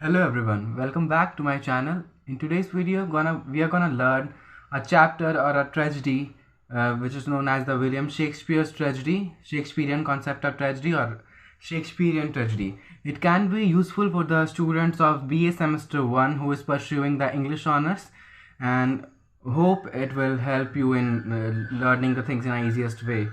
Hello everyone, welcome back to my channel. In today's video, we are gonna learn a chapter or a tragedy which is known as the William Shakespeare's tragedy, Shakespearean concept of tragedy or Shakespearean tragedy. It can be useful for the students of BA semester 1 who is pursuing the English honors, and hope it will help you in learning the things in the easiest way.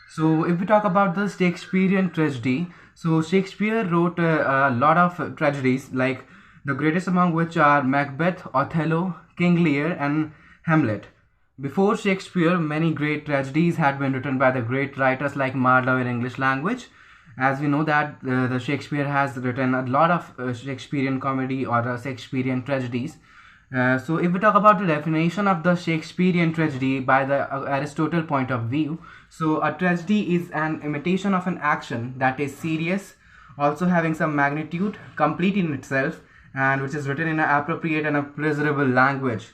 So if we talk about the Shakespearean tragedy, so Shakespeare wrote a lot of tragedies, like the greatest among which are Macbeth, Othello, King Lear, and Hamlet. Before Shakespeare, many great tragedies had been written by the great writers like Marlowe in English language. As we know that the Shakespeare has written a lot of Shakespearean comedy or Shakespearean tragedies. So if we talk about the definition of the Shakespearean tragedy by the Aristotle point of view, so a tragedy is an imitation of an action that is serious, also having some magnitude, complete in itself, and which is written in an appropriate and a pleasurable language,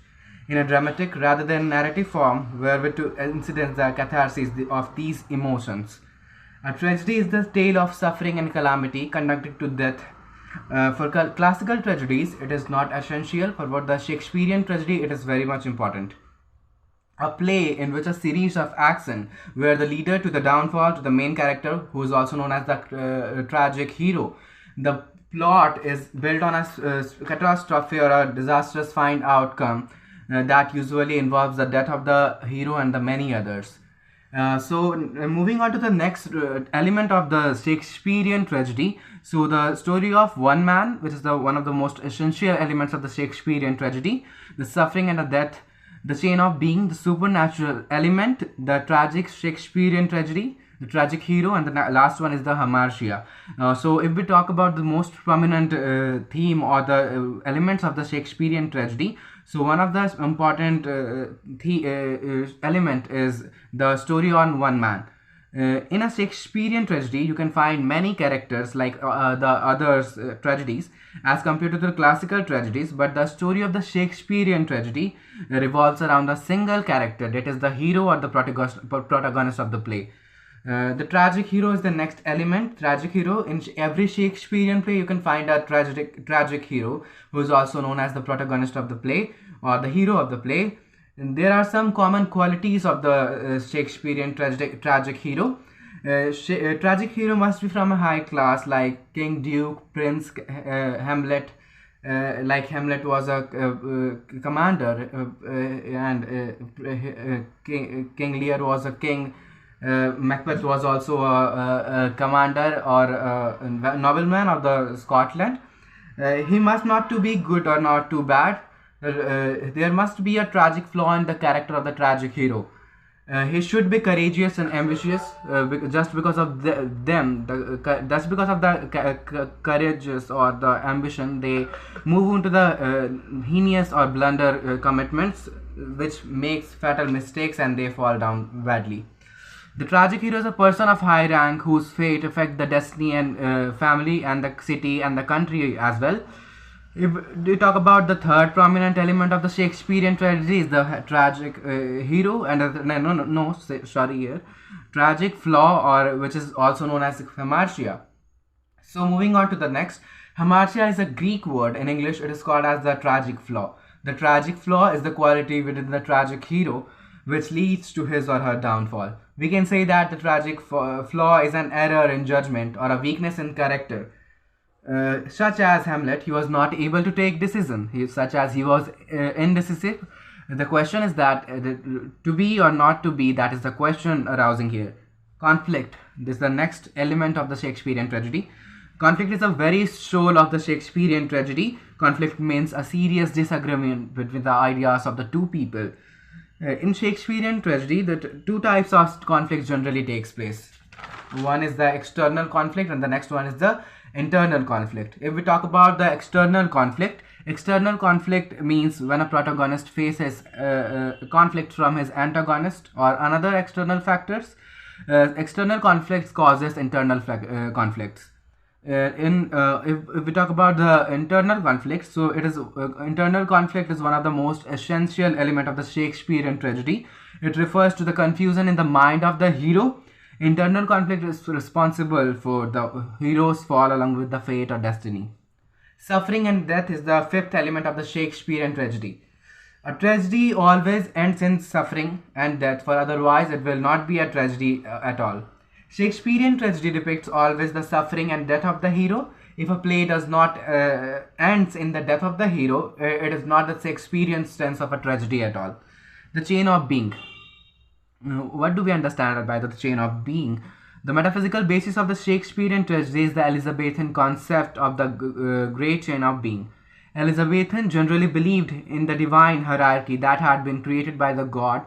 in a dramatic rather than narrative form, wherewith to incidence the catharsis of these emotions. A tragedy is the tale of suffering and calamity conducted to death. For classical tragedies, it is not essential. For what the Shakespearean tragedy, it is very much important. A play in which a series of action where the leader to the downfall to the main character, who is also known as the tragic hero. The plot is built on a catastrophe or a disastrous fine outcome that usually involves the death of the hero and the many others. Moving on to the next element of the Shakespearean tragedy. So the story of one man, which is one of the most essential elements of the Shakespearean tragedy, the suffering and the death, the chain of being, the supernatural element, the tragic Shakespearean tragedy, the tragic hero, and the last one is the hamartia. So if we talk about the most prominent theme or the elements of the Shakespearean tragedy, so one of the important element is the story on one man. In a Shakespearean tragedy, you can find many characters like the others tragedies as compared to the classical tragedies, but the story of the Shakespearean tragedy revolves around a single character, that is the hero or the protagonist of the play. The tragic hero is the next element. Tragic hero, in every Shakespearean play you can find a tragic hero who is also known as the protagonist of the play or the hero of the play. And there are some common qualities of the Shakespearean tragic hero. Tragic hero must be from a high class, like king, duke, prince, Hamlet. Like Hamlet was a commander, and King Lear was a king. Macbeth was also a commander or a nobleman of the Scotland. He must not to be good or not too bad. There must be a tragic flaw in the character of the tragic hero. He should be courageous and ambitious. Just because of that's because of the courageous or the ambition, they move into the heinous or blunder commitments, which makes fatal mistakes and they fall down badly. The tragic hero is a person of high rank whose fate affect the destiny and family and the city and the country as well. If we talk about the third prominent element of the Shakespearean tragedy is the tragic hero and tragic flaw, or which is also known as hamartia. So moving on to the next, hamartia is a Greek word. In English, it is called as the tragic flaw. The tragic flaw is the quality within the tragic hero which leads to his or her downfall. We can say that the tragic flaw is an error in judgment or a weakness in character. Such as Hamlet, he was not able to take decision. Such as he was indecisive. The question is that to be or not to be, that is the question arousing here. Conflict. This is the next element of the Shakespearean tragedy. Conflict is a very soul of the Shakespearean tragedy. Conflict means a serious disagreement between the ideas of the two people. In Shakespearean tragedy, the two types of conflicts generally takes place. One is the external conflict and the next one is the internal conflict. If we talk about the external conflict means when a protagonist faces conflict from his antagonist or another external factors. External conflicts causes internal conflicts. If we talk about the internal conflict, so it is internal conflict is one of the most essential element of the Shakespearean tragedy. It refers to the confusion in the mind of the hero. Internal conflict is responsible for the hero's fall along with the fate or destiny. Suffering and death is the fifth element of the Shakespearean tragedy. A tragedy always ends in suffering and death, for otherwise it will not be a tragedy at all. Shakespearean tragedy depicts always the suffering and death of the hero. If a play does not ends in the death of the hero, it is not the Shakespearean sense of a tragedy at all. The chain of being. What do we understand by the chain of being? The metaphysical basis of the Shakespearean tragedy is the Elizabethan concept of the great chain of being. Elizabethan generally believed in the divine hierarchy that had been created by the god.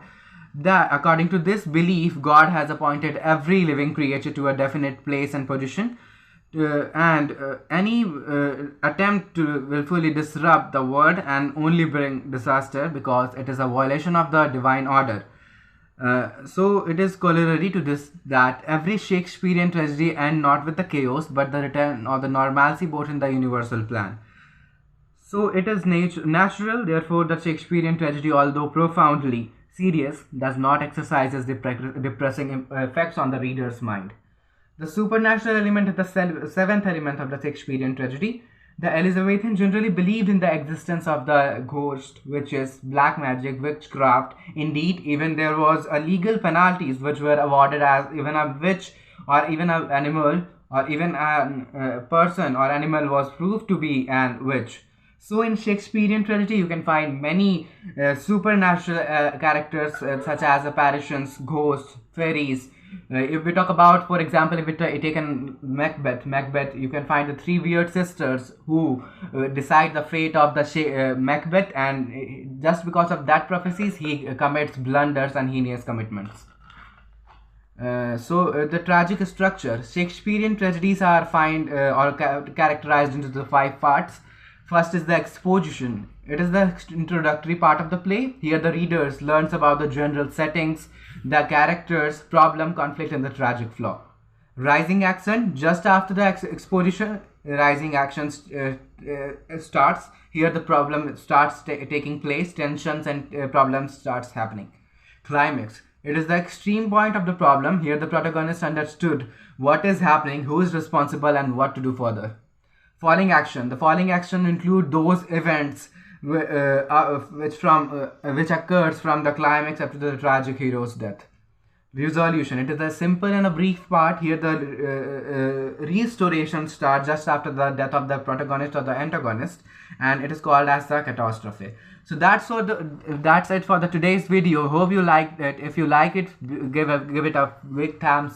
That, according to this belief, God has appointed every living creature to a definite place and position, and any attempt to willfully disrupt the world and only bring disaster because it is a violation of the divine order. So it is corollary to this that every Shakespearean tragedy ends not with the chaos but the return of the normalcy both in the universal plan. So it is natural, therefore the Shakespearean tragedy, although profoundly serious, does not exercise its depressing effects on the reader's mind. The supernatural element is the seventh element of the Shakespearean tragedy. The Elizabethans generally believed in the existence of the ghost, witches, black magic, witchcraft. Indeed, even there was a legal penalties which were awarded as even a witch or even an animal or even a person or animal was proved to be an witch. So in Shakespearean tragedy, you can find many supernatural characters such as apparitions, ghosts, fairies. If we talk about, for example, if we take Macbeth, you can find the three weird sisters who decide the fate of the Macbeth, and just because of that prophecies, he commits blunders and heinous commitments. The tragic structure. Shakespearean tragedies are characterized into the five parts. First is the exposition. It is the introductory part of the play. Here the readers learns about the general settings, the characters, problem, conflict, and the tragic flaw. Rising action. Just after the exposition, rising action starts. Here the problem starts taking place, tensions and problems starts happening. Climax. It is the extreme point of the problem. Here the protagonist understood what is happening, who is responsible, and what to do further. Falling action. The falling action include those events which occurs from the climax up to the tragic hero's death. Resolution. It is a simple and a brief part. Here the restoration starts just after the death of the protagonist or the antagonist, and it is called as the catastrophe. So that's it for the today's video. Hope you liked it. If you like it, give it a big thumbs